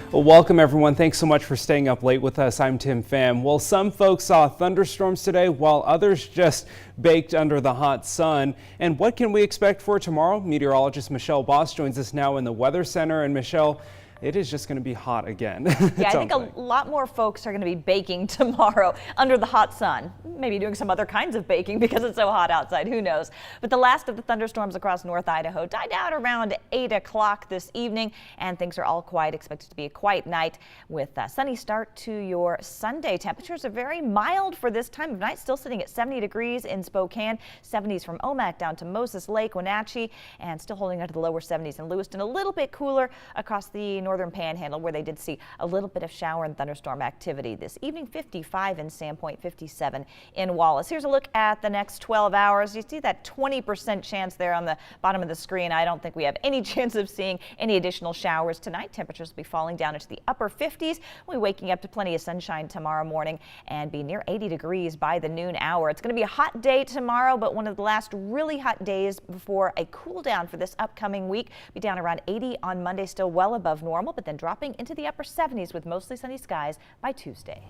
Well, welcome everyone. Thanks so much for staying up late with us. I'm Tim Pham. Well, some folks saw thunderstorms today while others just baked under the hot sun. And what can we expect for tomorrow? Meteorologist Michelle Boss joins us now in the Weather Center. And Michelle, it is just going to be hot again. Yeah, I think a lot more folks are going to be baking tomorrow under the hot sun. Maybe doing some other kinds of baking because it's so hot outside. Who knows? But the last of the thunderstorms across North Idaho died out around 8 o'clock this evening, and things are all quiet. Expected to be a quiet night with a sunny start to your Sunday. Temperatures are very mild for this time of night, still sitting at 70 degrees in Spokane, 70s from Omak down to Moses Lake, Wenatchee, and still holding on to the lower 70s in Lewiston. A little bit cooler across the northern panhandle, where they did see a little bit of shower and thunderstorm activity this evening. 55 in Sandpoint, 57 in Wallace. Here's a look at the next 12 hours. You see that 20% chance there on the bottom of the screen. I don't think we have any chance of seeing any additional showers tonight. Temperatures will be falling down into the upper 50s. We'll be waking up to plenty of sunshine tomorrow morning and be near 80 degrees by the noon hour. It's going to be a hot day tomorrow, but one of the last really hot days before a cool down for this upcoming week. Be down around 80 on Monday, still well above normal, but then dropping into the upper 70s with mostly sunny skies by Tuesday.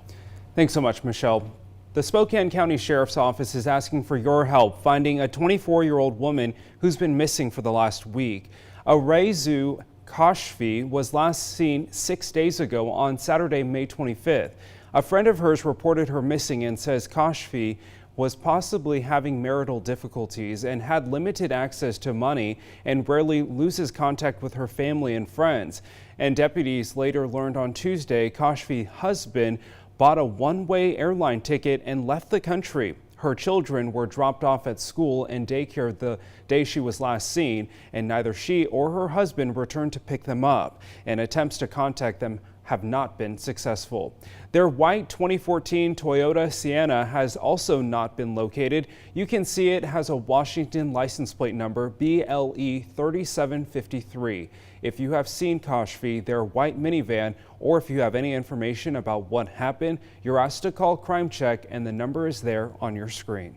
Thanks so much, Michelle. The Spokane County Sheriff's Office is asking for your help finding a 24-year-old woman who's been missing for the last week. Arezu Kashfi was last seen 6 days ago on Saturday, May 25th. A friend of hers reported her missing and says Kashfi was possibly having marital difficulties and had limited access to money and rarely loses contact with her family and friends. And deputies later learned on Tuesday Kashfi's husband bought a one-way airline ticket and left the country. Her children were dropped off at school and daycare the day she was last seen, and neither she or her husband returned to pick them up, and attempts to contact them have not been successful. Their white 2014 Toyota Sienna has also not been located. You can see it has a Washington license plate number BLE 3753. If you have seen Kashfi, their white minivan, or if you have any information about what happened, you're asked to call Crime Check, and the number is there on your screen.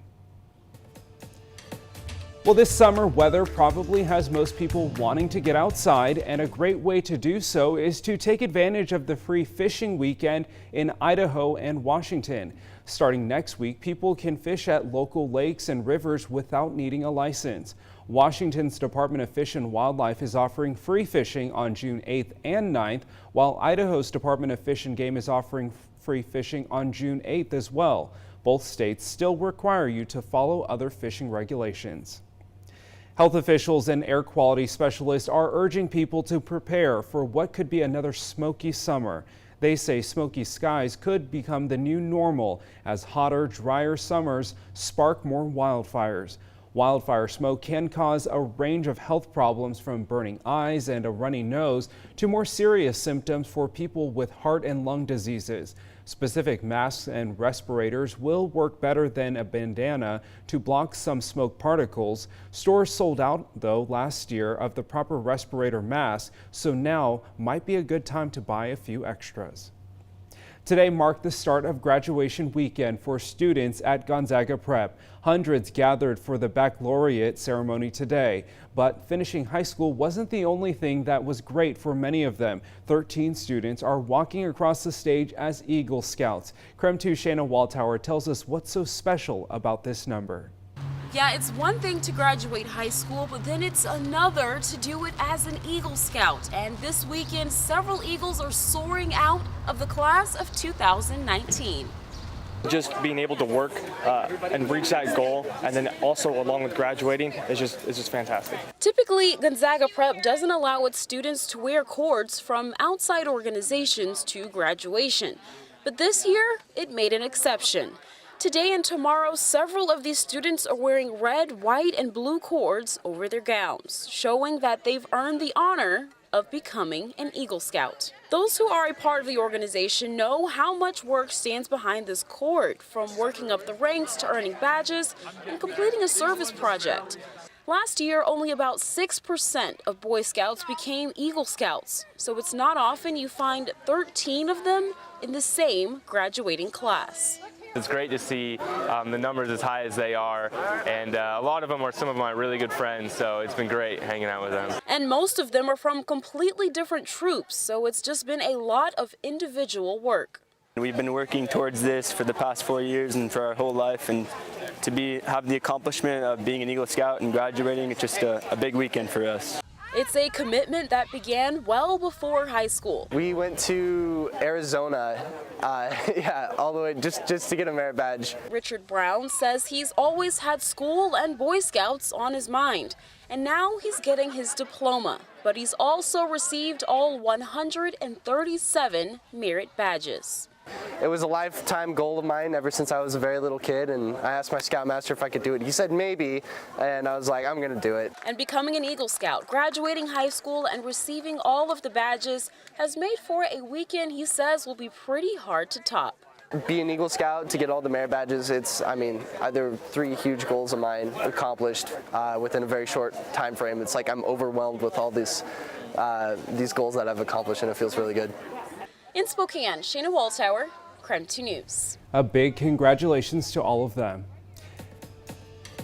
Well, this summer weather probably has most people wanting to get outside, and a great way to do so is to take advantage of the free fishing weekend in Idaho and Washington. Starting next week, people can fish at local lakes and rivers without needing a license. Washington's Department of Fish and Wildlife is offering free fishing on June 8th and 9th, while Idaho's Department of Fish and Game is offering free fishing on June 8th as well. Both states still require you to follow other fishing regulations. Health officials and air quality specialists are urging people to prepare for what could be another smoky summer. They say smoky skies could become the new normal as hotter, drier summers spark more wildfires. Wildfire smoke can cause a range of health problems, from burning eyes and a runny nose to more serious symptoms for people with heart and lung diseases. Specific masks and respirators will work better than a bandana to block some smoke particles. Stores sold out, though, last year of the proper respirator mask, so now might be a good time to buy a few extras. Today marked the start of graduation weekend for students at Gonzaga Prep. Hundreds gathered for the baccalaureate ceremony today. But finishing high school wasn't the only thing that was great for many of them. 13 students are walking across the stage as Eagle Scouts. KREM 2's Shayna Waldtower tells us what's so special about this number. Yeah, it's one thing to graduate high school, but then it's another to do it as an Eagle Scout. And this weekend, several Eagles are soaring out of the class of 2019. Just being able to work and reach that goal, and then also along with graduating, is just fantastic. Typically, Gonzaga Prep doesn't allow its students to wear cords from outside organizations to graduation. But this year, it made an exception. Today and tomorrow, several of these students are wearing red, white, and blue cords over their gowns, showing that they've earned the honor of becoming an Eagle Scout. Those who are a part of the organization know how much work stands behind this cord, from working up the ranks to earning badges and completing a service project. Last year, only about 6% of Boy Scouts became Eagle Scouts, so it's not often you find 13 of them in the same graduating class. It's great to see the numbers as high as they are, and a lot of them are some of my really good friends, so it's been great hanging out with them. And most of them are from completely different troops, so it's just been a lot of individual work. We've been working towards this for the past 4 years and for our whole life, and to have the accomplishment of being an Eagle Scout and graduating, it's just a big weekend for us. It's a commitment that began well before high school. We went to Arizona, all the way just to get a merit badge. Richard Brown says he's always had school and Boy Scouts on his mind, and now he's getting his diploma. But he's also received all 137 merit badges. It was a lifetime goal of mine ever since I was a very little kid, and I asked my Scoutmaster if I could do it. He said maybe, and I was like, I'm going to do it. And becoming an Eagle Scout, graduating high school, and receiving all of the badges has made for a weekend he says will be pretty hard to top. Be an Eagle Scout, to get all the merit badges, there are 3 huge goals of mine accomplished within a very short time frame. It's like I'm overwhelmed with all these goals that I've accomplished, and it feels really good. In Spokane, Shayna Waltower, KREM 2 News. A big congratulations to all of them.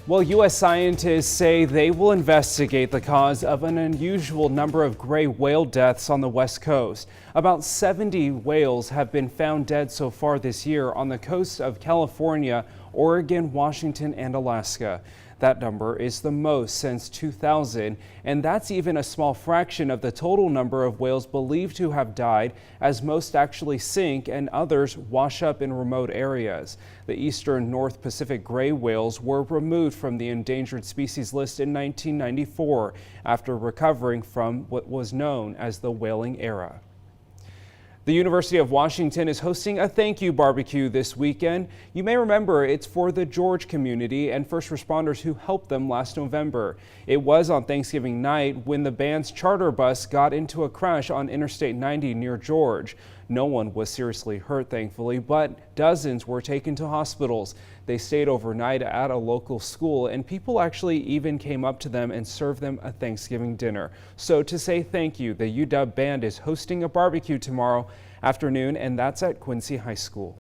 Well, U.S. scientists say they will investigate the cause of an unusual number of gray whale deaths on the West Coast. About 70 whales have been found dead so far this year on the coast of California, Oregon, Washington, and Alaska. That number is the most since 2000, and that's even a small fraction of the total number of whales believed to have died, as most actually sink and others wash up in remote areas. The eastern North Pacific gray whales were removed from the endangered species list in 1994 after recovering from what was known as the whaling era. The University of Washington is hosting a thank you barbecue this weekend. You may remember it's for the George community and first responders who helped them last November. It was on Thanksgiving night when the band's charter bus got into a crash on Interstate 90 near George. No one was seriously hurt, thankfully, but dozens were taken to hospitals. They stayed overnight at a local school, and people actually even came up to them and served them a Thanksgiving dinner. So to say thank you, the UW band is hosting a barbecue tomorrow afternoon, and that's at Quincy High School.